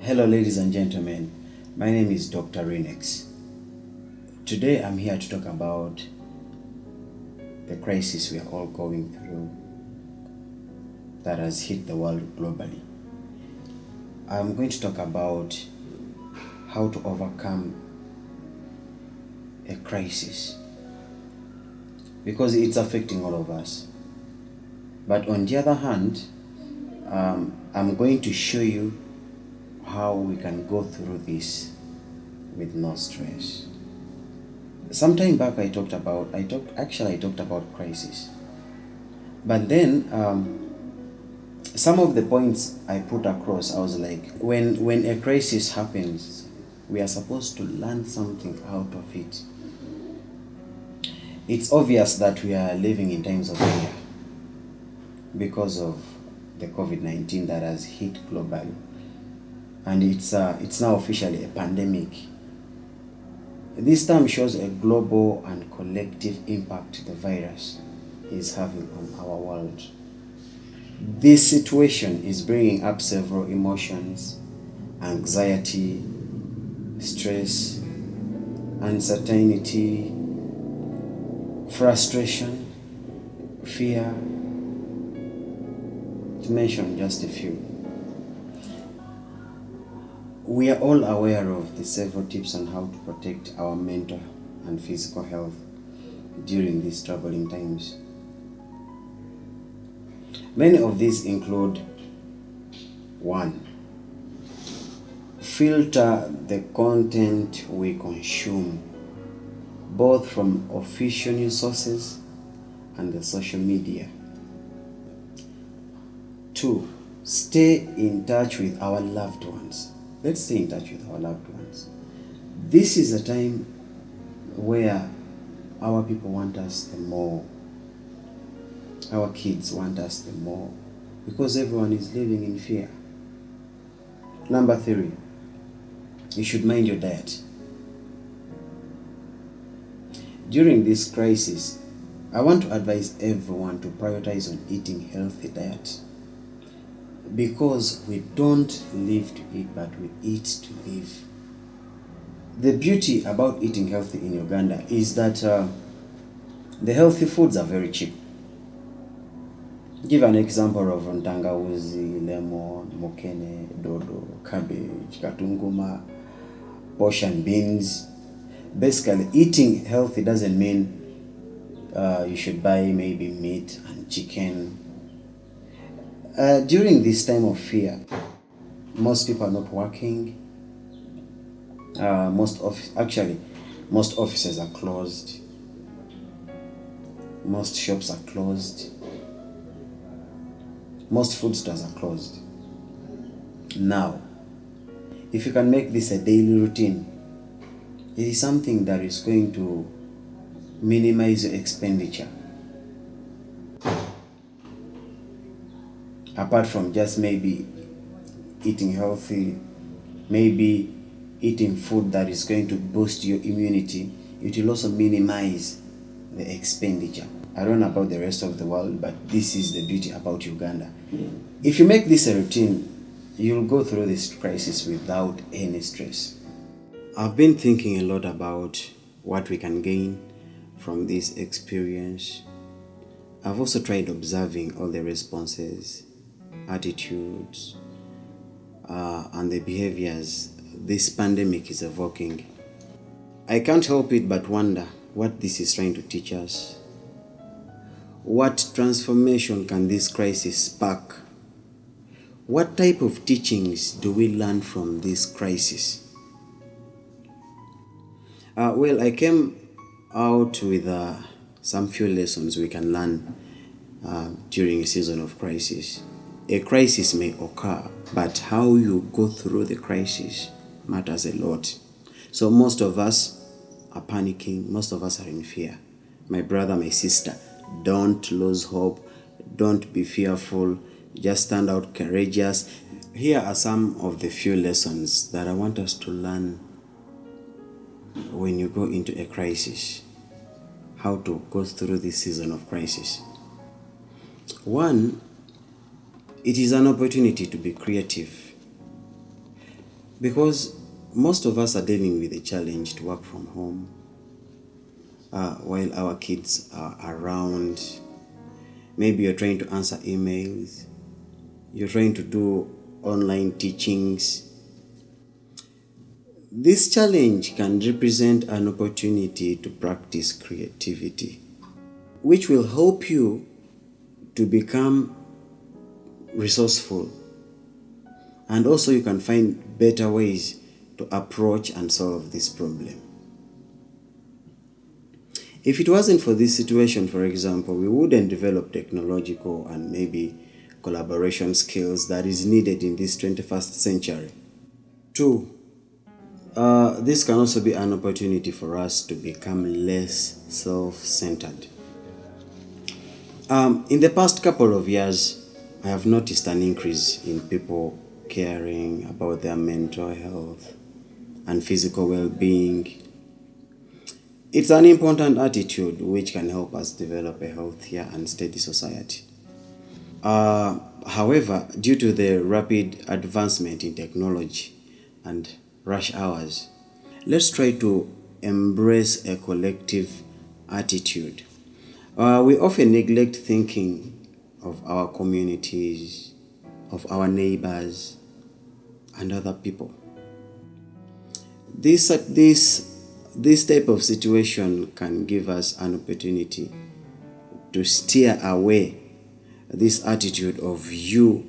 Hello, ladies and gentlemen. My name is Dr. Renex. Today I'm here to talk about the crisis we are all going through that has hit the world globally. I'm going to talk about how to overcome a crisis because it's affecting all of us. But on the other hand, I'm going to show you how we can go through this with no stress. Some time back I talked about crisis, but then some of the points I put across, I was like, when a crisis happens, we are supposed to learn something out of it. It's obvious that we are living in times of fear because of the COVID-19 that has hit globally, and it's now officially a pandemic. This term shows a global and collective impact the virus is having on our world. This situation is bringing up several emotions: anxiety, stress, uncertainty, frustration, fear, to mention just a few. We are all aware of the several tips on how to protect our mental and physical health during these troubling times. Many of these include: 1. Filter the content we consume, both from official news sources and the social media. 2. Stay in touch with our loved ones. Let's stay in touch with our loved ones. This is a time where our people want us the more. Our kids want us the more because everyone is living in fear. Number 3, you should mind your diet. During this crisis, I want to advise everyone to prioritize on eating healthy diet, because we don't live to eat, but we eat to live. The beauty about eating healthy in Uganda is that the healthy foods are very cheap. Give an example of ntangawuzi, lemon, mokene, dodo, cabbage, katunguma, portion beans. Basically, eating healthy doesn't mean you should buy maybe meat and chicken. During this time of fear, most people are not working. Most offices are closed. Most shops are closed. Most food stores are closed. Now, if you can make this a daily routine, it is something that is going to minimize your expenditure. Apart from just maybe eating healthy, maybe eating food that is going to boost your immunity, it will also minimize the expenditure. I don't know about the rest of the world, but this is the beauty about Uganda. If you make this a routine, you'll go through this crisis without any stress. I've been thinking a lot about what we can gain from this experience. I've also tried observing all the responses, attitudes, and the behaviors this pandemic is evoking. I can't help it but wonder what this is trying to teach us. What transformation can this crisis spark? What type of teachings do we learn from this crisis? I came out with some few lessons we can learn during a season of crisis. A crisis may occur, but how you go through the crisis matters a lot. So most of us are panicking. Most of us are in fear. My brother, my sister, don't lose hope. Don't be fearful. Just stand out courageous. Here are some of the few lessons that I want us to learn when you go into a crisis. How to go through this season of crisis. 1, it is an opportunity to be creative. Because most of us are dealing with a challenge to work from home while our kids are around. Maybe you're trying to answer emails, you're trying to do online teachings. This challenge can represent an opportunity to practice creativity, which will help you to become resourceful. And also you can find better ways to approach and solve this problem. If it wasn't for this situation, for example, we wouldn't develop technological and maybe collaboration skills that is needed in this 21st century. Two, this can also be an opportunity for us to become less self-centered. In the past couple of years, I have noticed an increase in people caring about their mental health and physical well-being. It's an important attitude which can help us develop a healthier and steady society. However, due to the rapid advancement in technology and rush hours, let's try to embrace a collective attitude. We often neglect thinking of our communities, of our neighbors, and other people. This type of situation can give us an opportunity to steer away this attitude of you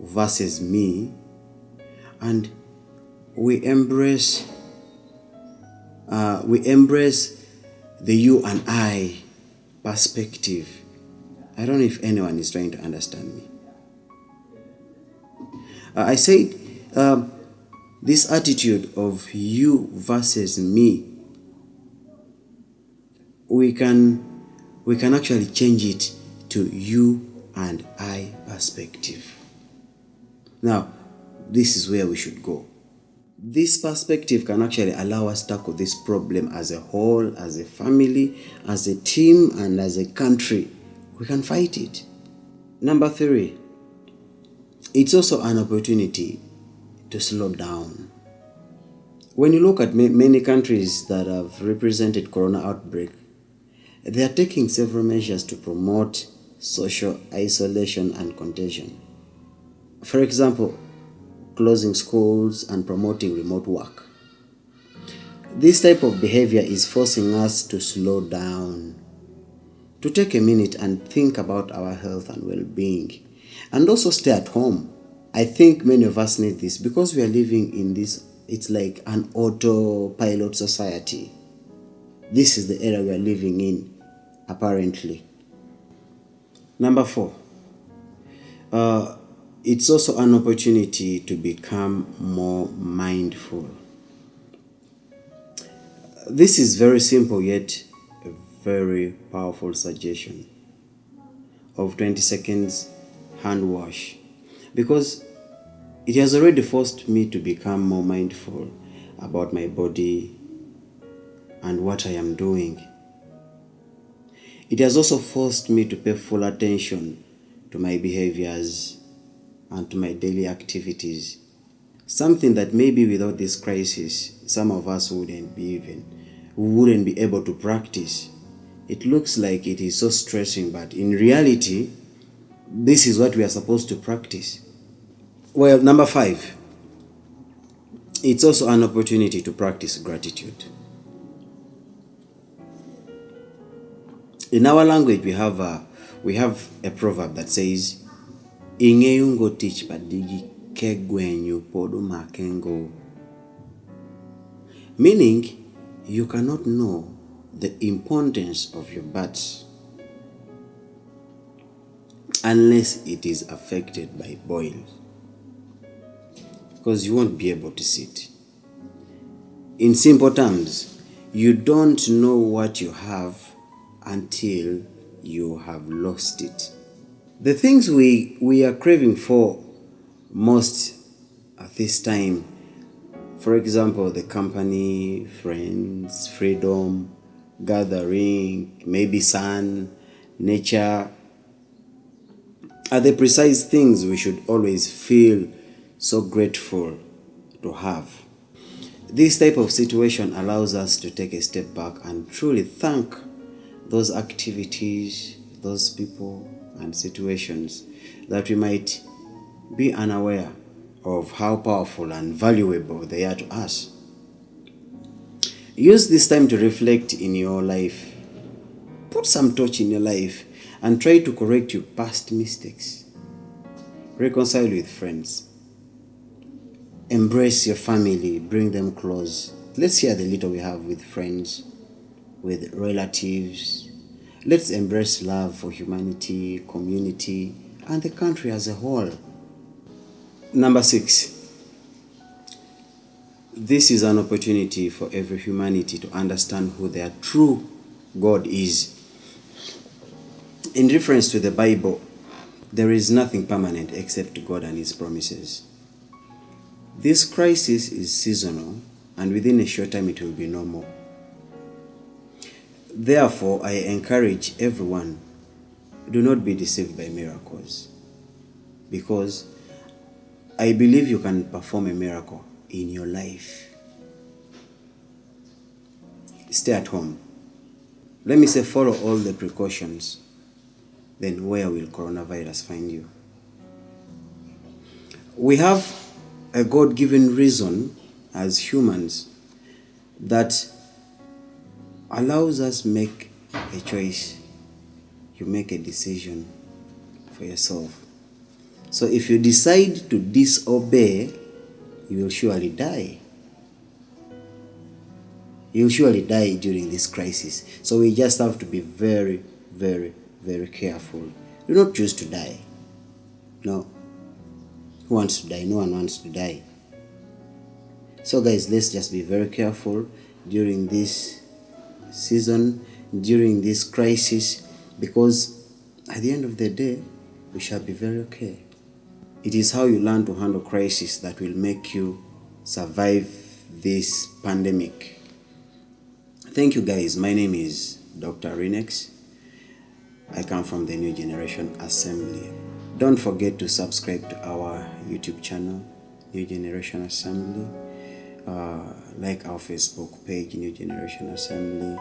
versus me, and we embrace the you and I perspective. I don't know if anyone is trying to understand me. I said this attitude of you versus me, we can actually change it to you and I perspective. Now, this is where we should go. This perspective can actually allow us to tackle this problem as a whole, as a family, as a team, and as a country. We can fight it. Number 3, it's also an opportunity to slow down. When you look at many countries that have represented corona outbreak, they are taking several measures to promote social isolation and contagion. For example, closing schools and promoting remote work. This type of behavior is forcing us to slow down, to take a minute and think about our health and well-being, and also stay at home. I think many of us need this because we are living in this, it's like an autopilot society. This is the era we are living in, apparently. Number 4, it's also an opportunity to become more mindful. This is very simple yet a very powerful suggestion of 20 seconds hand wash, because it has already forced me to become more mindful about my body and what I am doing. It has also forced me to pay full attention to my behaviors and to my daily activities. Something that maybe without this crisis, some of us wouldn't be able to practice. It looks like it is so stressing, but in reality, this is what we are supposed to practice. Well, number 5, it's also an opportunity to practice gratitude. In our language, we have a proverb that says, "Ingeyungo teach padigi kegwenyu podu makengo," meaning you cannot know the importance of your butt unless it is affected by boils, because you won't be able to sit. In simple terms, you don't know what you have until you have lost it. The things we are craving for most at this time, for example, the company, friends, freedom, gathering, maybe sun, nature, are the precise things we should always feel so grateful to have. This type of situation allows us to take a step back and truly thank those activities, those people and situations that we might be unaware of how powerful and valuable they are to us. Use this time to reflect in your life. Put some torch in your life and try to correct your past mistakes. Reconcile with friends. Embrace your family, bring them close. Let's share the little we have with friends, with relatives. Let's embrace love for humanity, community, and the country as a whole. Number 6. This is an opportunity for every humanity to understand who their true God is. In reference to the Bible, there is nothing permanent except God and His promises. This crisis is seasonal, and within a short time it will be no more. Therefore, I encourage everyone, do not be deceived by miracles, because I believe you can perform a miracle in your life. Stay at home. Let me say, follow all the precautions. Then where will coronavirus find you? We have a God-given reason as humans that allows us make a choice. You make a decision for yourself. So if you decide to disobey, you will surely die. You will surely die during this crisis. So we just have to be very, very, very careful. Do not choose to die. No. Who wants to die? No one wants to die. So guys, let's just be very careful during this season, during this crisis, because at the end of the day, we shall be very okay. It is how you learn to handle crisis that will make you survive this pandemic. Thank you guys. My name is Dr. Renex. I come from the New Generation Assembly. Don't forget to subscribe to our YouTube channel, New Generation Assembly. Like our Facebook page, New Generation Assembly.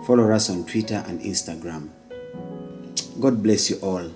Follow us on Twitter and Instagram. God bless you all.